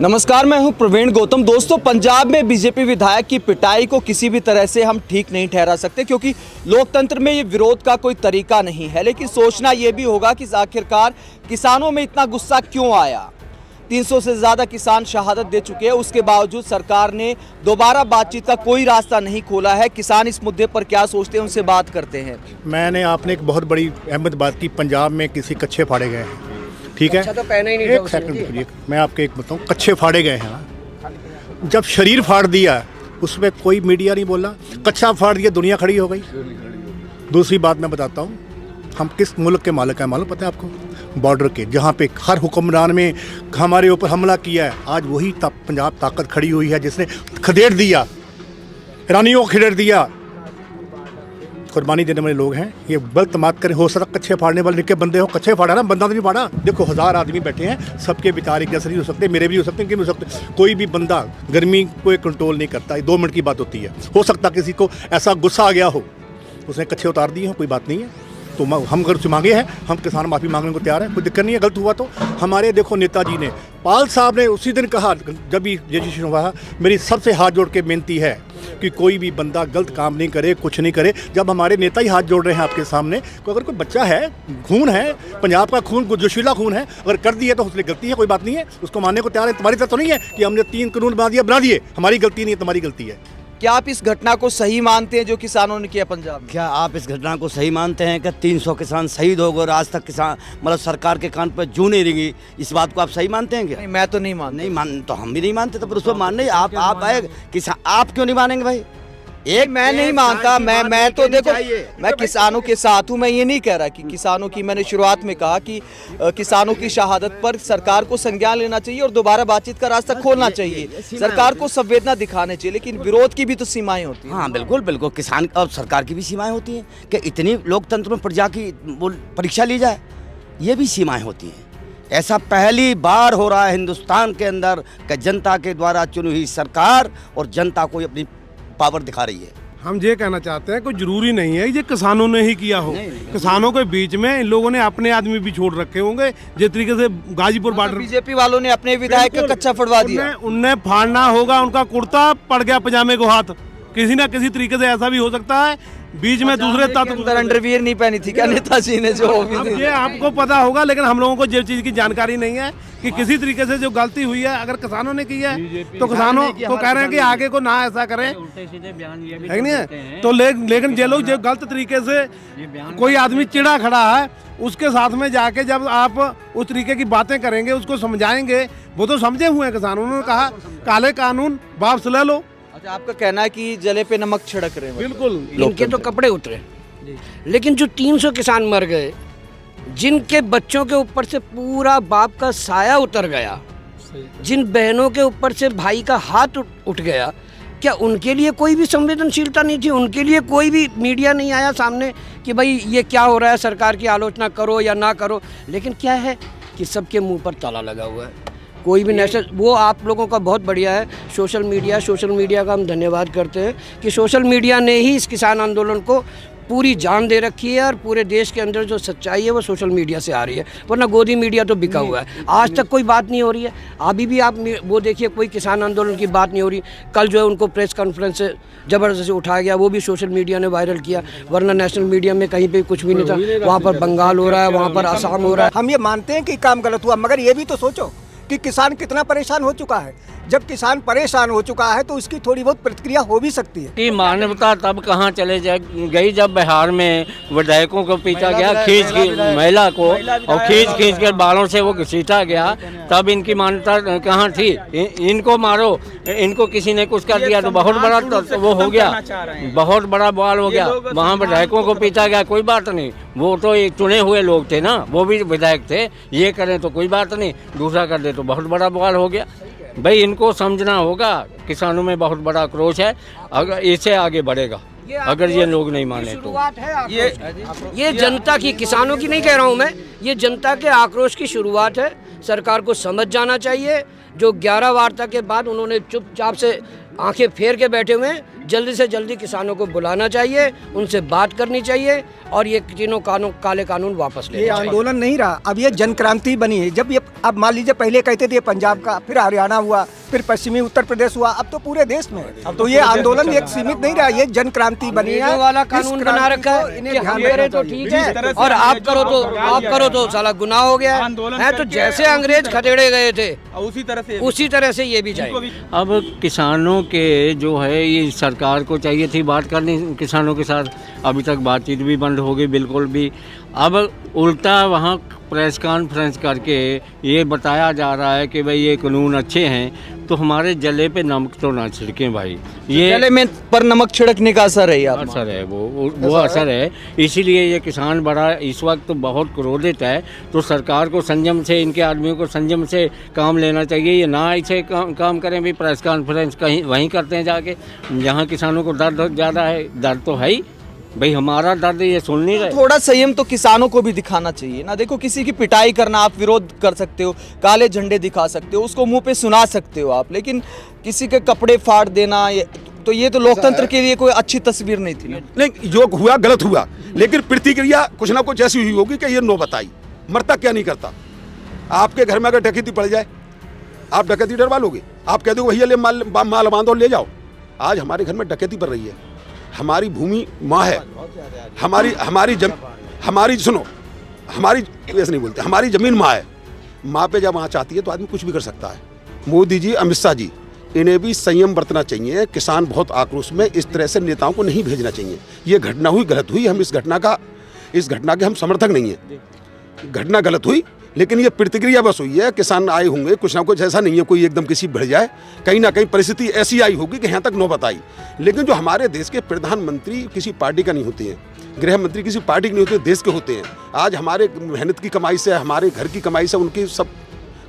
नमस्कार, मैं हूं प्रवीण गौतम। दोस्तों, पंजाब में बीजेपी विधायक की पिटाई को किसी भी तरह से हम ठीक नहीं ठहरा सकते, क्योंकि लोकतंत्र में ये विरोध का कोई तरीका नहीं है। लेकिन सोचना ये भी होगा कि आखिरकार किसानों में इतना गुस्सा क्यों आया। 300 से ज़्यादा किसान शहादत दे चुके हैं, उसके बावजूद सरकार ने दोबारा बातचीत का कोई रास्ता नहीं खोला है। किसान इस मुद्दे पर क्या सोचते हैं, उनसे बात करते हैं। आपने एक बहुत बड़ी अहमद बात की, पंजाब में किसी कच्चे फाड़े गए हैं। ठीक है, अच्छा तो पहना ही नहीं एक सेकंड, मैं आपके एक बताऊँ, कच्चे फाड़े गए हैं। जब शरीर फाड़ दिया उसमें कोई मीडिया नहीं बोला, कच्चा फाड़ दिया दुनिया खड़ी हो गई। दूसरी बात मैं बताता हूँ, हम किस मुल्क के मालिक हैं मालूम पता है आपको? बॉर्डर के, जहाँ पे हर हुक्मरान में हमारे ऊपर हमला किया है, आज वही पंजाब ताकत खड़ी हुई है जिसने खदेड़ दिया, ईरानियों को खदेड़ दिया। कुर्बानी देने वाले लोग हैं, ये गलत बात करें। हो सकता कच्चे फाड़ने वाले निके बंदे हो, कच्चे फाड़ा ना, बंदा तो नहीं फाड़ा। देखो 1000 आदमी बैठे हैं, सबके विचार एक जैसे नहीं हो सकते, मेरे भी हो सकते हैं, इनके भी हो सकते। कोई भी बंदा गर्मी को कंट्रोल नहीं करता, 2 मिनट की बात होती है। हो सकता किसी को ऐसा गुस्सा आ गया हो, उसने कच्चे उतार दिए हो, कोई बात नहीं है। तो हम अगर मांगे हैं, हम किसान माफ़ी मांगने को तैयार हैं, कोई दिक्कत नहीं है। गलत हुआ तो हमारे देखो नेताजी ने, पाल साहब ने उसी दिन कहा जब भी रजिस्ट्रेशन हुआ, मेरी सबसे हाथ जोड़ के बेनती है कि कोई भी बंदा गलत काम नहीं करे, कुछ नहीं करे। जब हमारे नेता ही हाथ जोड़ रहे हैं आपके सामने, तो अगर कोई बच्चा है, खून है, पंजाब का खून, जोशीला खून है, अगर कर दिए तो उसने गलती है, कोई बात नहीं है, उसको मानने को तैयार है। तुम्हारी तरफ तो नहीं है कि हमने 3 कानून बना दिए, हमारी गलती नहीं है, तुम्हारी गलती है। क्या आप इस घटना को सही मानते हैं जो किसानों ने किया पंजाब में? क्या आप इस घटना को सही मानते हैं कि 300 किसान शहीद हो गए और आज तक किसान मतलब सरकार के कान पर जू नहीं रही? इस बात को आप सही मानते हैं क्या? नहीं, मैं तो नहीं मानता। नहीं मान तो हम भी नहीं मानते, तो फिर उसको मानने आप आए किसान, आप क्यों नहीं मानेंगे भाई? मैं नहीं मानता। मैं तो देखो, मैं किसानों के साथ हूँ। मैं ये नहीं कह रहा कि किसानों की, मैंने शुरुआत में कहा कि किसानों की शहादत पर सरकार को संज्ञान लेना चाहिए और दोबारा बातचीत का रास्ता खोलना चाहिए। सरकार को संवेदना दिखानी चाहिए, लेकिन विरोध की भी तो सीमाएं होती हैं। हाँ बिल्कुल बिल्कुल, किसान और सरकार की भी सीमाएं होती हैं कि इतनी लोकतंत्र में प्रजा की परीक्षा ली जाए, ये भी सीमाएं होती हैं। ऐसा पहली बार हो रहा है हिंदुस्तान के अंदर कि जनता के द्वारा चुनी हुई सरकार और जनता को अपनी पावर दिखा रही है। हम ये कहना चाहते हैं, कोई जरूरी नहीं है ये किसानों ने ही किया हो। किसानों के बीच में इन लोगों ने अपने आदमी भी छोड़ रखे होंगे, जिस तरीके से गाजीपुर बॉर्डर बीजेपी वालों ने अपने विधायक का कच्चा फड़वा दिया। उनने फाड़ना होगा, उनका कुर्ता पड़ गया पजामे को हाथ, किसी ना किसी तरीके से ऐसा भी हो सकता है। बीच में दूसरे तत्व, अंडरवियर नहीं पहनी थी क्या नेताजी ने? जो ये आपको पता होगा, लेकिन हम लोगों को ये चीज की जानकारी नहीं है कि किसी तरीके से जो गलती हुई है, अगर किसानों ने की है तो किसानों को कह रहे हैं कि आगे को ना ऐसा करें, है नहीं है? तो लेकिन ये लोग जो गलत तरीके से, कोई आदमी चिड़ा खड़ा है, उसके साथ में जाके जब आप उस तरीके की बातें करेंगे, उसको समझाएंगे, वो तो समझे हुए हैं किसान। उन्होंने कहा काले कानून वापस ले लो। अच्छा, आपका कहना है कि जले पे नमक छिड़क रहे हैं? बिल्कुल, इनके तो कपड़े उतरे, लेकिन जो 300 किसान मर गए, जिनके बच्चों के ऊपर से पूरा बाप का साया उतर गया, जिन बहनों के ऊपर से भाई का हाथ उठ गया, क्या उनके लिए कोई भी संवेदनशीलता नहीं थी? उनके लिए कोई भी मीडिया नहीं आया सामने कि भाई ये क्या हो रहा है, सरकार की आलोचना करो या ना करो? लेकिन क्या है कि सबके मुंह पर ताला लगा हुआ है। कोई भी नेशनल, वो आप लोगों का बहुत बढ़िया है सोशल मीडिया का हम धन्यवाद करते हैं कि सोशल मीडिया ने ही इस किसान आंदोलन को पूरी जान दे रखी है, और पूरे देश के अंदर जो सच्चाई है वो सोशल मीडिया से आ रही है, वरना गोदी मीडिया तो बिका हुआ है। आज तक कोई बात नहीं हो रही है। अभी भी आप वो देखिए, कोई किसान आंदोलन की बात नहीं हो रही। कल जो है उनको प्रेस कॉन्फ्रेंस से ज़बरदस्ती उठाया गया, वो भी सोशल मीडिया ने वायरल किया, वरना नेशनल मीडिया में कहीं पे कुछ भी नहीं था। वहाँ पर बंगाल हो रहा है, वहाँ पर असम हो रहा है। हम ये मानते हैं कि काम गलत हुआ, मगर ये भी तो सोचो कि किसान कितना परेशान हो चुका है। जब किसान परेशान हो चुका है तो उसकी थोड़ी बहुत प्रतिक्रिया हो भी सकती है। मानवता तब कहाँ चले गई जब बिहार में विधायकों को पीटा गया, खींच की महिला को, और खींच कर बालों से वो घसीटा गया, तब इनकी मान्यता कहाँ थी? इनको मारो, इनको किसी ने कुछ कर दिया तो बहुत बड़ा तो वो हो गया, बहुत बड़ा बवाल हो गया। वहाँ विधायकों को पीटा गया, कोई बात नहीं, वो तो एक चुने हुए लोग थे ना, वो भी विधायक थे। ये करें तो कोई बात नहीं, दूसरा कर दे तो बहुत बड़ा बवाल हो गया। भाई इनको समझना होगा, किसानों में बहुत बड़ा आक्रोश है, अगर इससे आगे बढ़ेगा, अगर ये लोग नहीं माने तो। ये जनता की, किसानों की नहीं कह रहा हूँ मैं, ये जनता के आक्रोश की शुरुआत है। सरकार को समझ जाना चाहिए। जो 11 वार्ता के बाद उन्होंने चुपचाप से आंखें फेर के बैठे हुए हैं। जल्दी से जल्दी किसानों को बुलाना चाहिए, उनसे बात करनी चाहिए और ये तीनों काले कानून वापस ये लेने चाहिए। आंदोलन नहीं रहा, अब ये जन क्रांति बनी है। जब ये अब मान लीजिए पहले कहते थे पंजाब का, फिर हरियाणा हुआ, फिर पश्चिमी उत्तर प्रदेश हुआ, अब तो पूरे देश में। अब तो ये आंदोलन एक सीमित नहीं रहा, ये जन क्रांति बनी है। अंग्रेजों वाला कानून बना रखा है कि हम करे तो ठीक है और आप करो तो साला गुनाह हो गया है। तो जैसे अंग्रेज खदेड़े गए थे उसी तरह से ये भी जाएंगे। अब किसानों के जो है ये सरकार को चाहिए थी बात करनी किसानों के साथ, अभी तक बातचीत भी बंद हो गई बिल्कुल भी। अब उल्टा वहाँ प्रेस कॉन्फ्रेंस करके ये बताया जा रहा है कि भाई ये कानून अच्छे हैं, तो हमारे जले पे नमक तो ना छिड़कें भाई। ये जले में पर नमक छिड़कने का असर है ये आप असर है, वो असर है। इसीलिए ये किसान बड़ा इस वक्त तो बहुत क्रोधित है। तो सरकार को संयम से, इनके आदमियों को संयम से काम लेना चाहिए। ये ना ऐसे काम करें भी प्रेस कॉन्फ्रेंस कहीं वहीं करते हैं जाके, जहाँ किसानों को दर्द ज़्यादा है। दर्द तो है ही भाई, हमारा दर्द ये सुन नहीं रहे। थोड़ा संयम तो किसानों को भी दिखाना चाहिए ना। देखो, किसी की पिटाई करना, आप विरोध कर सकते हो, काले झंडे दिखा सकते हो, उसको मुंह पे सुना सकते हो आप, लेकिन किसी के कपड़े फाड़ देना ये तो लोकतंत्र के लिए कोई अच्छी तस्वीर नहीं थी ना। नहीं, जो हुआ गलत हुआ, लेकिन प्रतिक्रिया कुछ ना कुछ ऐसी हुई होगी कि ये नो बताई। मरता क्या नहीं करता। आपके घर में अगर डकैती पड़ जाए, आप डकैती डरवा लोगे? आप कह दो भैया ले माल बांधो ले जाओ। आज हमारे घर में डकैती पड़ रही है, हमारी भूमि माँ है, हमारी सुनो, हमारी ऐसे नहीं बोलते, हमारी जमीन माँ है। माँ पे जब आँच आती है तो आदमी कुछ भी कर सकता है। मोदी जी, अमित शाह जी, इन्हें भी संयम बरतना चाहिए। किसान बहुत आक्रोश में, इस तरह से नेताओं को नहीं भेजना चाहिए। ये घटना हुई, गलत हुई, हम इस घटना के हम समर्थक नहीं है। घटना गलत हुई, लेकिन ये प्रतिक्रिया बस हुई है। किसान आए होंगे, कुछ ना कुछ ऐसा नहीं है कोई एकदम किसी बढ़ जाए, कहीं ना कहीं परिस्थिति ऐसी आई होगी कि यहाँ तक नौबत आई। लेकिन जो हमारे देश के प्रधानमंत्री किसी पार्टी का नहीं होते हैं, गृह मंत्री किसी पार्टी के नहीं होते, देश के होते हैं। आज हमारे मेहनत की कमाई से, हमारे घर की कमाई से उनके सब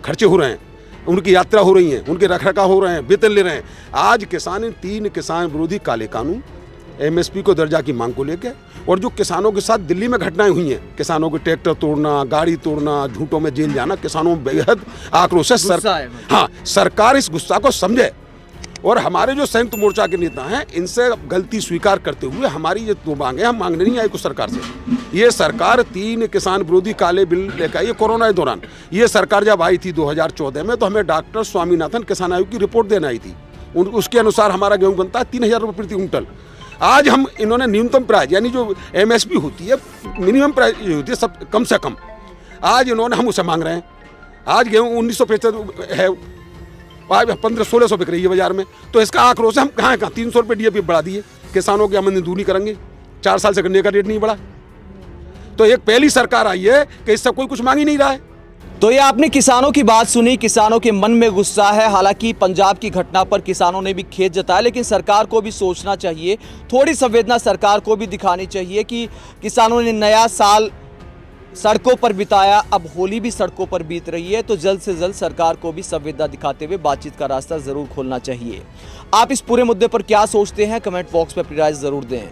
खर्चे हो रहे हैं, उनकी यात्रा हो रही है, उनके रखरखाव हो रहे हैं, वेतन ले रहे हैं। आज किसान, 3 किसान विरोधी काले कानून, एमएसपी को दर्जा की मांग को लेकर, और जो किसानों के साथ दिल्ली में घटनाएं हुई हैं, किसानों के ट्रैक्टर तोड़ना, गाड़ी तोड़ना, झूठों में जेल जाना, किसानों में बेहद आक्रोश है। हाँ, सरकार इस गुस्सा को समझे और हमारे जो संयुक्त मोर्चा के नेता हैं, इनसे गलती स्वीकार करते हुए हमारी ये 2 मांगे, हम मांगने नहीं आए कुछ सरकार से। ये सरकार 3 किसान विरोधी काले बिल लेकर आई है कोरोना के दौरान। ये सरकार जब आई थी 2014 में, तो हमें डॉक्टर स्वामीनाथन किसान आयोग की रिपोर्ट देने आई थी। उसके अनुसार हमारा गेहूँ बनता है 3000 रुपये प्रति क्विंटल। आज हम इन्होंने न्यूनतम प्राइस, यानी जो एमएसपी होती है, मिनिमम प्राइस होती है सब कम से कम, आज इन्होंने हम उसे मांग रहे हैं। आज गेहूँ 1975 है, 1500-1600 बिक रही है बाजार में। तो इसका आक्रोश है, हम कहाँ 300 रुपये DAP बढ़ा दिए, किसानों की आमदनी दूनी करेंगे। 4 साल से गन्ने का रेट नहीं बढ़ा। तो एक पहली सरकार आई है कि इससे कोई कुछ मांग ही नहीं रहा है। तो ये आपने किसानों की बात सुनी, किसानों के मन में गुस्सा है। हालांकि पंजाब की घटना पर किसानों ने भी खेद जताया, लेकिन सरकार को भी सोचना चाहिए, थोड़ी संवेदना सरकार को भी दिखानी चाहिए कि किसानों ने नया साल सड़कों पर बिताया, अब होली भी सड़कों पर बीत रही है। तो जल्द से जल्द सरकार को भी संवेदना दिखाते हुए बातचीत का रास्ता जरूर खोलना चाहिए। आप इस पूरे मुद्दे पर क्या सोचते हैं, कमेंट बॉक्स में अपनी राय जरूर दें।